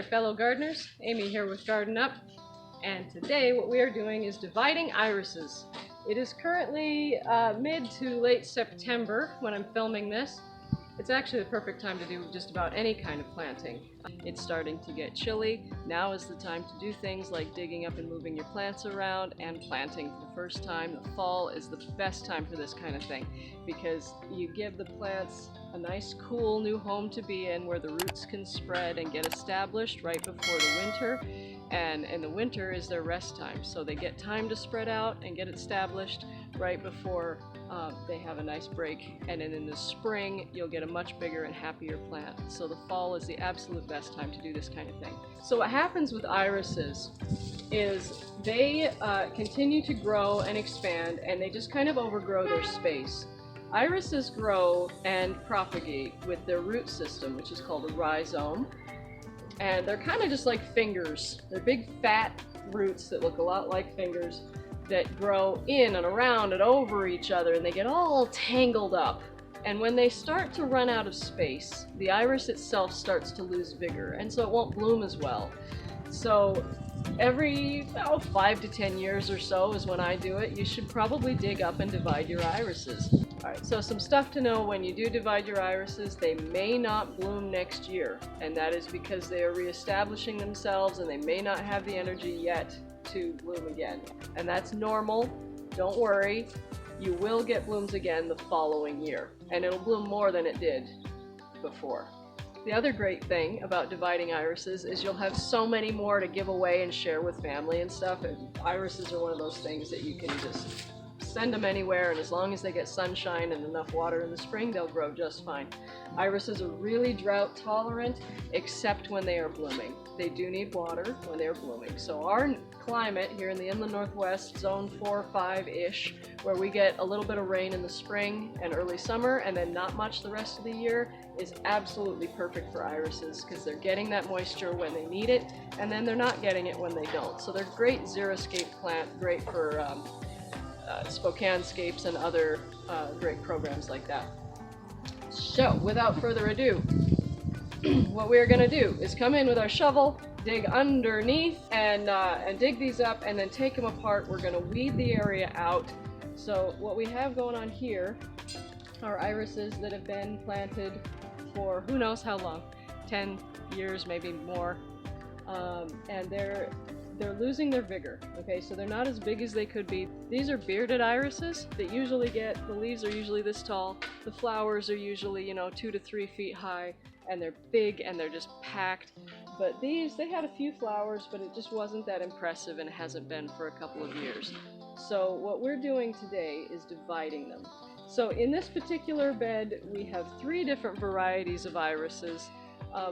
there, fellow gardeners. Amy here with Garden Up, and today what we are doing is dividing irises. It is currently mid to late September when I'm filming this. It's actually the perfect time to do just about any kind of planting. It's starting to get chilly. Now is the time to do things like digging up and moving your plants around and planting for the first time. The fall is the best time for this kind of thing because you give the plants a nice cool new home to be in where the roots can spread and get established right before the winter. And in the winter is their rest time, so they get time to spread out and get established right before they have a nice break. And then in the spring you'll get a much bigger and happier plant. So the fall is the absolute best time to do this kind of thing. So what happens with irises is they continue to grow and expand, and they just kind of overgrow their space. Irises grow and propagate with their root system, which is called a rhizome. And they're kind of just like fingers. They're big fat roots that look a lot like fingers that grow in and around and over each other, and they get all tangled up. And when they start to run out of space, the iris itself starts to lose vigor, and so it won't bloom as well. So every 5 to 10 years or so is when I do it. You should probably dig up and divide your irises. Alright, so some stuff to know when you do divide your irises: they may not bloom next year, and that is because they are reestablishing themselves and they may not have the energy yet to bloom again. And that's normal. Don't worry. You will get blooms again the following year, and it'll bloom more than it did before. The other great thing about dividing irises is you'll have so many more to give away and share with family and stuff. And irises are one of those things that you can just send them anywhere, and as long as they get sunshine and enough water in the spring, they'll grow just fine. Irises are really drought tolerant, except when they are blooming. They do need water when they're blooming. So our climate here in the inland northwest, zone 4 or 5-ish, where we get a little bit of rain in the spring and early summer and then not much the rest of the year, is absolutely perfect for irises because they're getting that moisture when they need it, and then they're not getting it when they don't. So they're a great xeriscape plant, great for Spokanescapes and other great programs like that. So without further ado, what we're going to do is come in with our shovel, dig underneath, and dig these up, and then take them apart. We're going to weed the area out. So what we have going on here are irises that have been planted for who knows how long, 10 years, maybe more, and they're losing their vigor. Okay, so they're not as big as they could be. These are bearded irises that usually the leaves are usually this tall. The flowers are usually, 2 to 3 feet high, and they're big and they're just packed. But these, they had a few flowers, but it just wasn't that impressive, and it hasn't been for a couple of years. So what we're doing today is dividing them. So in this particular bed, we have 3 different varieties of irises.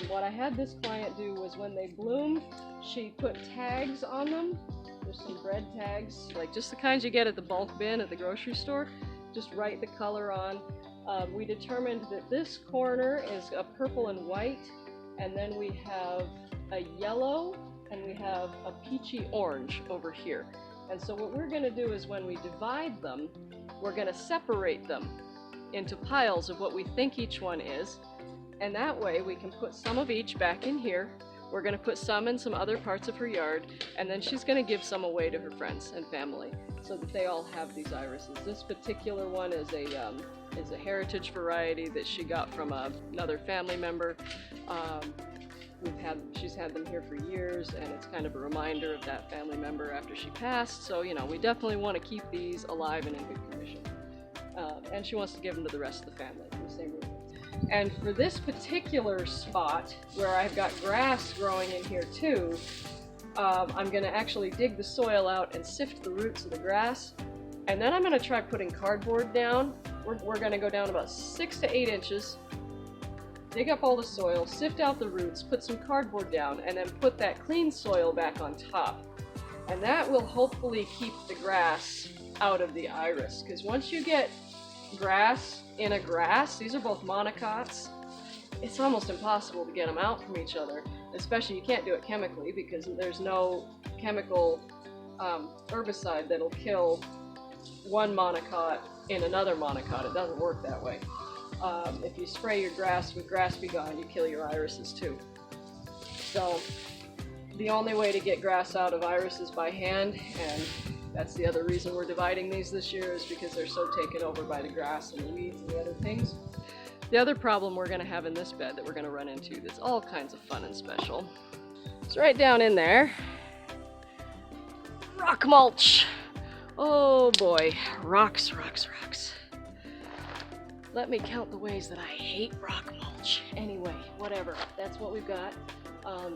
What I had this client do was when they bloomed, she put tags on them. There's some bread tags, like just the kinds you get at the bulk bin at the grocery store. Just write the color on. We determined that this corner is a purple and white, and then we have a yellow, and we have a peachy orange over here. And so what we're going to do is when we divide them, we're going to separate them into piles of what we think each one is. And that way we can put some of each back in here. We're going to put some in some other parts of her yard, and then she's going to give some away to her friends and family so that they all have these irises. This particular one is a heritage variety that she got from another family member. She's had them here for years, and it's kind of a reminder of that family member after she passed. So we definitely want to keep these alive and in good condition. And she wants to give them to the rest of the family in the same room. And for this particular spot, where I've got grass growing in here too, I'm going to actually dig the soil out and sift the roots of the grass. And then I'm going to try putting cardboard down. We're going to go down about 6 to 8 inches, dig up all the soil, sift out the roots, put some cardboard down, and then put that clean soil back on top. And that will hopefully keep the grass out of the iris, because once you get grass in a grass, these are both monocots, it's almost impossible to get them out from each other. Especially, you can't do it chemically because there's no chemical herbicide that'll kill one monocot in another monocot. It doesn't work that way. If you spray your grass with Grass Be Gone, you kill your irises too. So the only way to get grass out of iris is by hand, and that's the other reason we're dividing these this year, is because they're so taken over by the grass and the weeds and the other things. The other problem we're going to have in this bed that we're going to run into that's all kinds of fun and special. It's right down in there. Rock mulch. Oh boy, rocks, rocks, rocks. Let me count the ways that I hate rock mulch. Anyway, whatever, that's what we've got.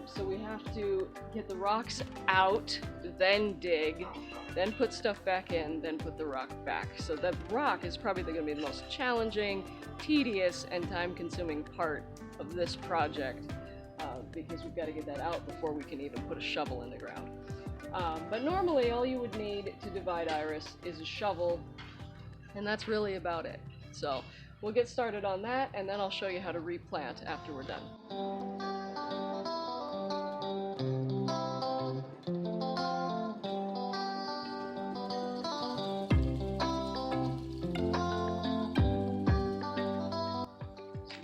So we have to get the rocks out, then dig, then put stuff back in, then put the rock back. So the rock is probably going to be the most challenging, tedious, and time-consuming part of this project, because we've got to get that out before we can even put a shovel in the ground. But normally all you would need to divide iris is a shovel, and that's really about it. So we'll get started on that, and then I'll show you how to replant after we're done.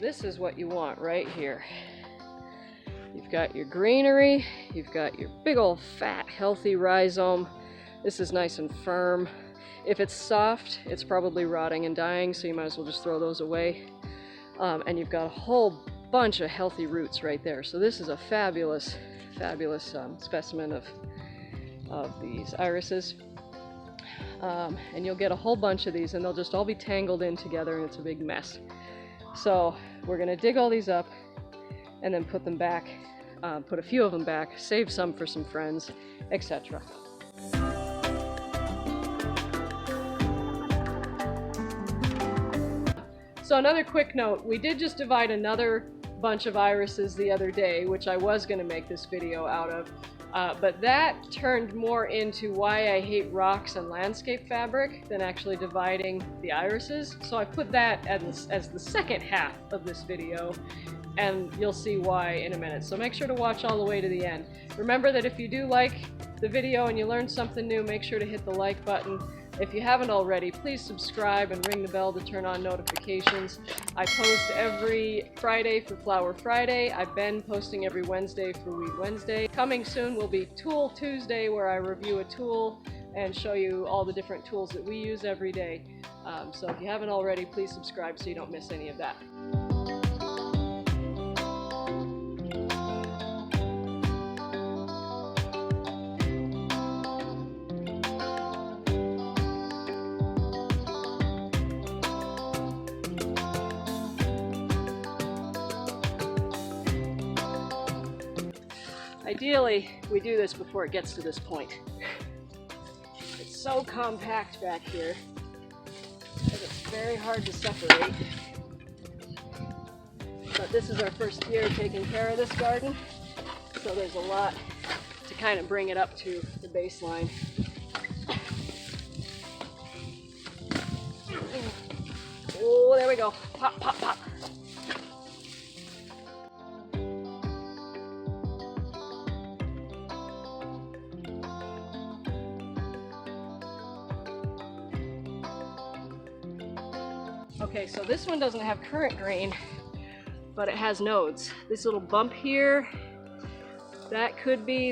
This is what you want right here. You've got your greenery, you've got your big old fat healthy rhizome. This is nice and firm. If it's soft, it's probably rotting and dying, so you might as well just throw those away. And you've got a whole bunch of healthy roots right there. So this is a fabulous, fabulous specimen of these irises. And you'll get a whole bunch of these, and they'll just all be tangled in together, and it's a big mess. So we're going to dig all these up and then put them back, put a few of them back, save some for some friends, etc. So another quick note, we did just divide another bunch of irises the other day, which I was going to make this video out of, but that turned more into why I hate rocks and landscape fabric than actually dividing the irises. So I put that as the second half of this video, and you'll see why in a minute. So make sure to watch all the way to the end. Remember that if you do like the video and you learned something new, make sure to hit the like button. If you haven't already, please subscribe and ring the bell to turn on notifications. I post every Friday for Flower Friday. I've been posting every Wednesday for Weed Wednesday. Coming soon will be Tool Tuesday, where I review a tool and show you all the different tools that we use every day. So if you haven't already, please subscribe so you don't miss any of that. Ideally, we do this before it gets to this point. It's so compact back here that it's very hard to separate. But this is our first year taking care of this garden, so there's a lot to kind of bring it up to the baseline. Oh, there we go. Pop, pop, pop. Okay, so this one doesn't have current grain, but it has nodes. This little bump here, that could be.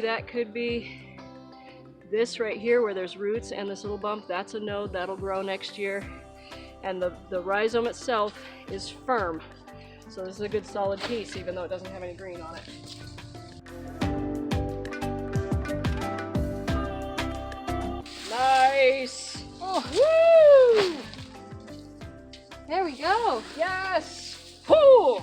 This right here where there's roots and this little bump, that's a node that'll grow next year. And the rhizome itself is firm. So this is a good solid piece, even though it doesn't have any green on it. Nice! Oh, woo! There we go. Yes! Woo!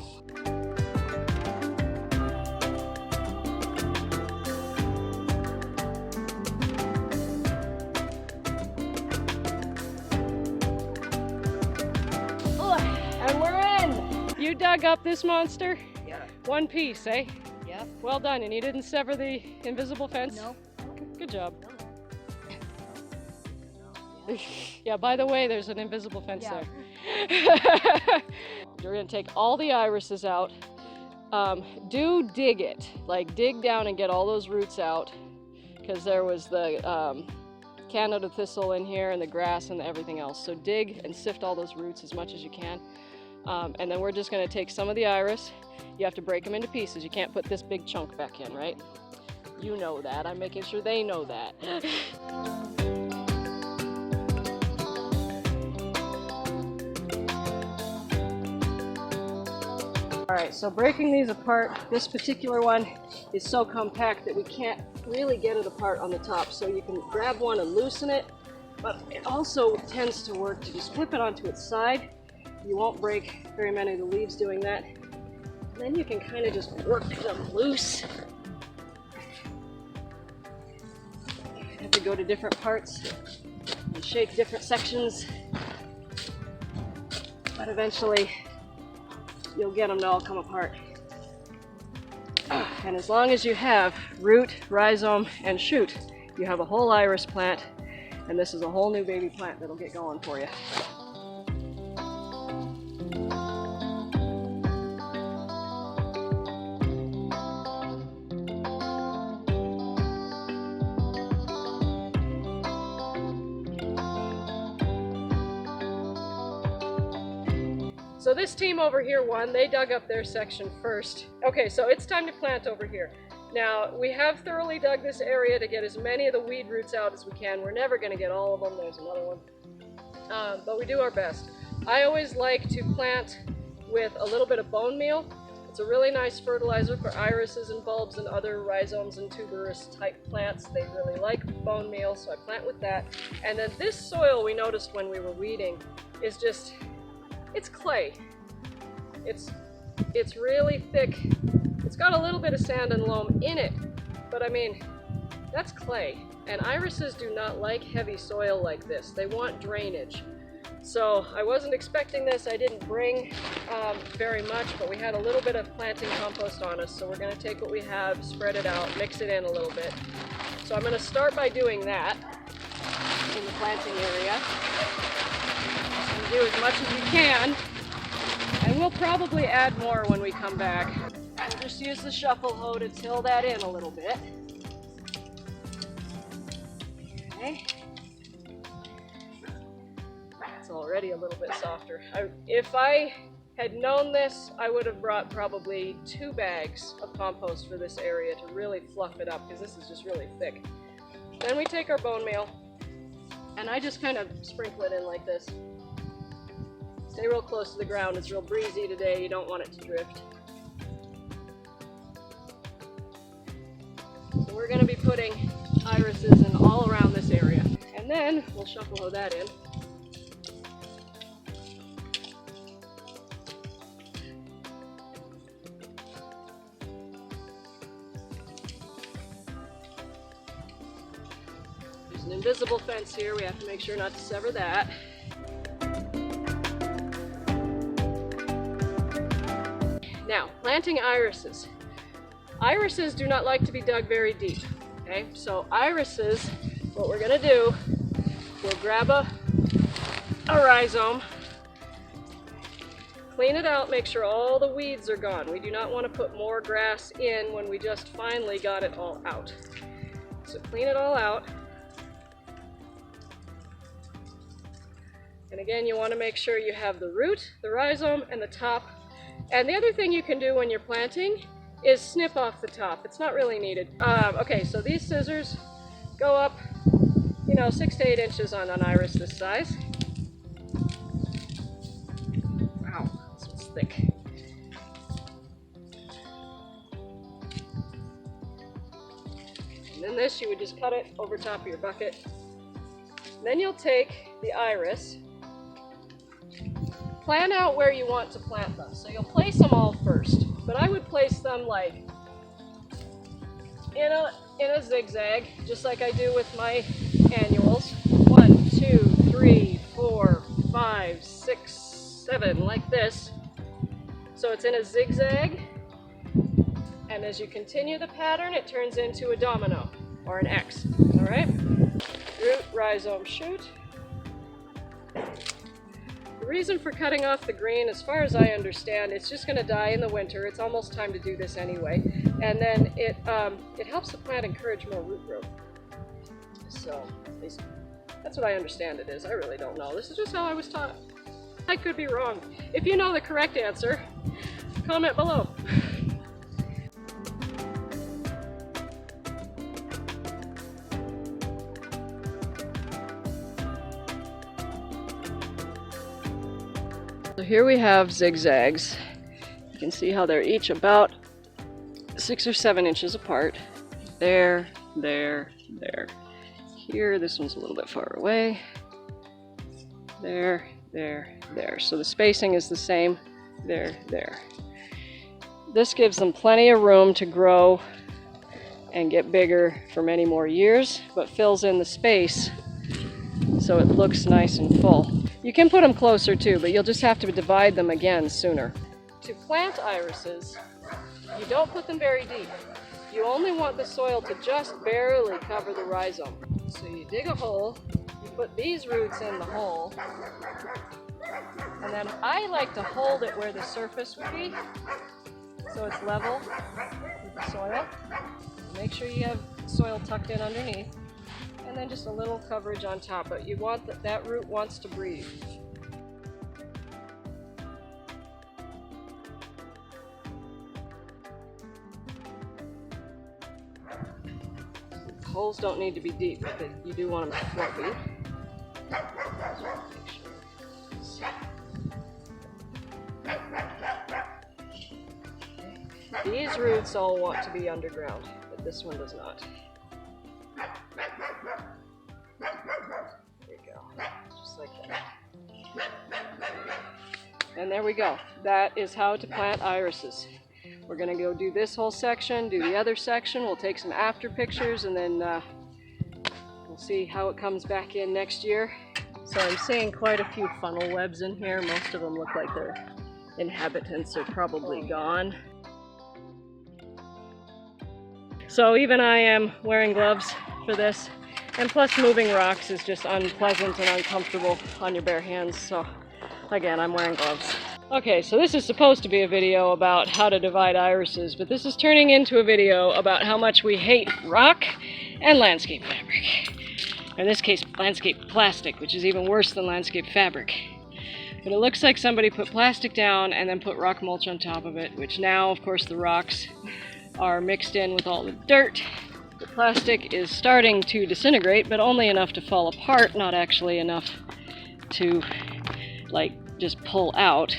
And we're in! You dug up this monster? Yeah. One piece, eh? Yep. Well done. And you didn't sever the invisible fence? No. Good job. Yeah, by the way, there's an invisible fence there. You're going to take all the irises out. Do dig it. Like, dig down and get all those roots out, because there was the Canada thistle in here and the grass and everything else. So dig and sift all those roots as much as you can. And then we're just going to take some of the iris. You have to break them into pieces. You can't put this big chunk back in, right? You know that. I'm making sure they know that. Alright, so breaking these apart, this particular one is so compact that we can't really get it apart on the top. So you can grab one and loosen it, but it also tends to work to just flip it onto its side. You won't break very many of the leaves doing that. And then you can kind of just work them loose. You have to go to different parts and shake different sections, but eventually you'll get them to all come apart. And as long as you have root, rhizome, and shoot, you have a whole iris plant, and this is a whole new baby plant that'll get going for you. So this team over here won. They dug up their section first. Okay, so it's time to plant over here. Now, we have thoroughly dug this area to get as many of the weed roots out as we can. We're never going to get all of them. There's another one. But we do our best. I always like to plant with a little bit of bone meal. It's a really nice fertilizer for irises and bulbs and other rhizomes and tuberous type plants. They really like bone meal, so I plant with that. And then this soil we noticed when we were weeding is just, it's clay. It's really thick. It's got a little bit of sand and loam in it, but I mean, that's clay. And irises do not like heavy soil like this. They want drainage. So I wasn't expecting this. I didn't bring very much, but we had a little bit of planting compost on us. So we're gonna take what we have, spread it out, mix it in a little bit. So I'm gonna start by doing that in the planting area. And do as much as we can. And we'll probably add more when we come back. We'll just use the shuffle hoe to till that in a little bit. Okay. It's already a little bit softer. If I had known this, I would have brought probably 2 bags of compost for this area to really fluff it up, because this is just really thick. Then we take our bone meal, and I just kind of sprinkle it in like this. Stay real close to the ground. It's real breezy today. You don't want it to drift. So we're going to be putting irises in all around this area. And then we'll shuffle hoe that in. There's an invisible fence here. We have to make sure not to sever that. Now, planting irises. Irises do not like to be dug very deep, okay? So irises, what we're gonna do, we'll grab a rhizome, clean it out, make sure all the weeds are gone. We do not want to put more grass in when we just finally got it all out. So clean it all out. And again, you want to make sure you have the root, the rhizome, and the top. And the other thing you can do when you're planting is snip off the top. It's not really needed. Okay, so these scissors go up, 6 to 8 inches on an iris this size. Wow, this one's thick. And then this, you would just cut it over top of your bucket. And then you'll take the iris. Plan out where you want to plant them. So you'll place them all first, but I would place them like in a zigzag, just like I do with my annuals. 1, 2, 3, 4, 5, 6, 7, like this. So it's in a zigzag, and as you continue the pattern, it turns into a domino or an X. All right? Root, rhizome, shoot. The reason for cutting off the green, as far as I understand, it's just going to die in the winter. It's almost time to do this anyway. And then it helps the plant encourage more root growth. So at least that's what I understand it is. I really don't know. This is just how I was taught. I could be wrong. If you know the correct answer, comment below. So here we have zigzags. You can see how they're each about 6 or 7 inches apart. There, there, there. Here, this one's a little bit far away. There, there, there. So the spacing is the same. There, there. This gives them plenty of room to grow and get bigger for many more years, but fills in the space so it looks nice and full. You can put them closer too, but you'll just have to divide them again sooner. To plant irises, you don't put them very deep. You only want the soil to just barely cover the rhizome. So you dig a hole, you put these roots in the hole, and then I like to hold it where the surface would be, so it's level with the soil. Make sure you have soil tucked in underneath. And then just a little coverage on top, but you want that root wants to breathe. Holes don't need to be deep, but you do want them fluffy. These roots all want to be underground, but this one does not. And there we go. That is how to plant irises. We're going to go do this whole section, do the other section. We'll take some after pictures, and then we'll see how it comes back in next year. So I'm seeing quite a few funnel webs in here. Most of them look like their inhabitants are probably gone. So even I am wearing gloves for this. And plus moving rocks is just unpleasant and uncomfortable on your bare hands, so again, I'm wearing gloves. Okay, so this is supposed to be a video about how to divide irises, but this is turning into a video about how much we hate rock and landscape fabric. In this case, landscape plastic, which is even worse than landscape fabric. But it looks like somebody put plastic down and then put rock mulch on top of it, which now, of course, the rocks are mixed in with all the dirt. The plastic is starting to disintegrate, but only enough to fall apart, not actually enough to, like, just pull out.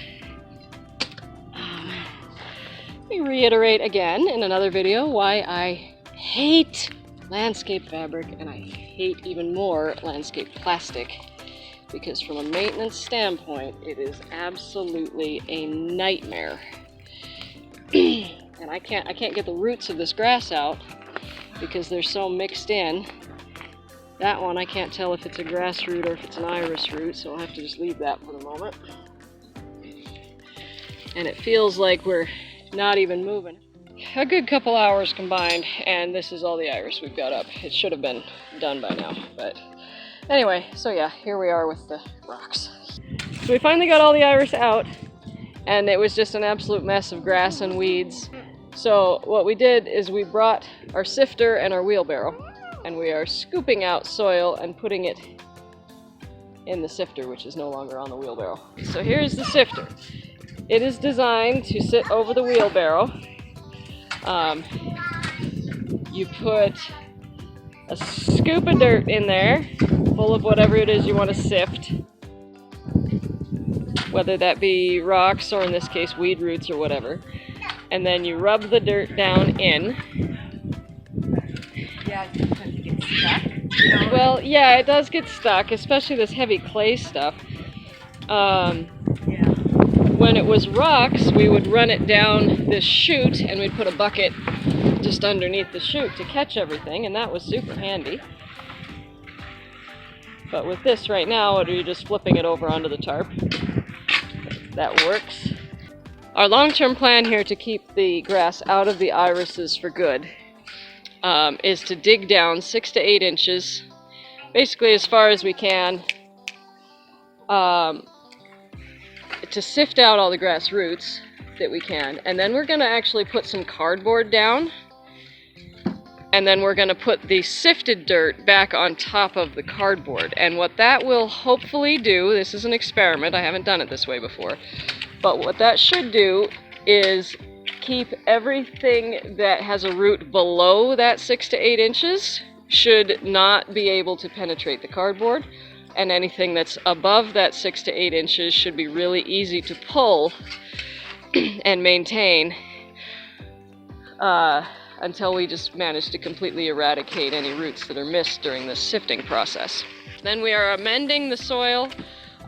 Let me reiterate again in another video why I hate landscape fabric, and I hate even more landscape plastic, because from a maintenance standpoint, it is absolutely a nightmare. And I can't get the roots of this grass out because they're so mixed in. That one I can't tell if it's a grass root or if it's an iris root, so I'll have to just leave that for the moment. And it feels like we're not even moving. A good couple hours combined, and this is all the iris we've got up. It should have been done by now, but anyway, so yeah, here we are with the rocks. So we finally got all the iris out, and it was just an absolute mess of grass and weeds. So what we did is we brought our sifter and our wheelbarrow, and we are scooping out soil and putting it in the sifter, which is no longer on the wheelbarrow. So here's the sifter. It is designed to sit over the wheelbarrow. You put a scoop of dirt in there, full of whatever it is you want to sift, whether that be rocks or in this case weed roots or whatever. And then you rub the dirt down in. Yeah, because it gets stuck. Well, yeah, it does get stuck, especially this heavy clay stuff. When it was rocks, we would run it down this chute, and we'd put a bucket just underneath the chute to catch everything, and that was super handy. But with this right now, you're just flipping it over onto the tarp. That works. Our long-term plan here to keep the grass out of the irises for good is to dig down 6 to 8 inches, basically as far as we can, to sift out all the grass roots that we can. And then we're going to actually put some cardboard down and then we're going to put the sifted dirt back on top of the cardboard. And what that will hopefully do, this is an experiment, I haven't done it this way before, but what that should do is keep everything that has a root below that 6 to 8 inches should not be able to penetrate the cardboard, and anything that's above that 6 to 8 inches should be really easy to pull and maintain until we just manage to completely eradicate any roots that are missed during this sifting process. Then we are amending the soil.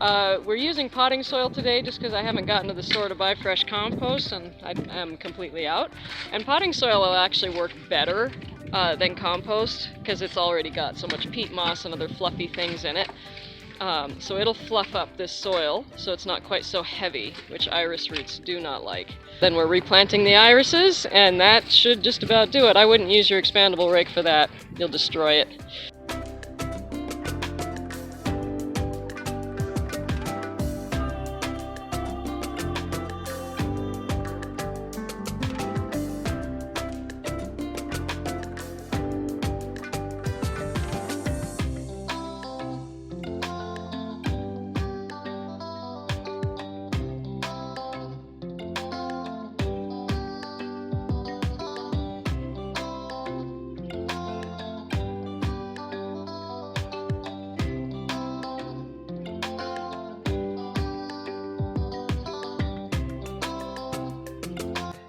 We're using potting soil today just because I haven't gotten to the store to buy fresh compost and I am completely out. And potting soil will actually work better than compost because it's already got so much peat moss and other fluffy things in it. So it'll fluff up this soil so it's not quite so heavy, which iris roots do not like. Then we're replanting the irises, and that should just about do it. I wouldn't use your expandable rake for that. You'll destroy it.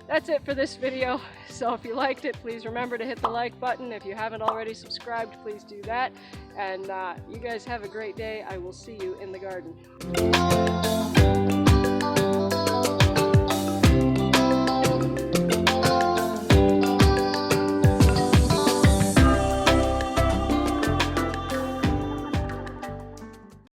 That's it for this video. So if you liked it, please remember to hit the like button. If you haven't already subscribed, please do that. And you guys have a great day. I will see you in the garden.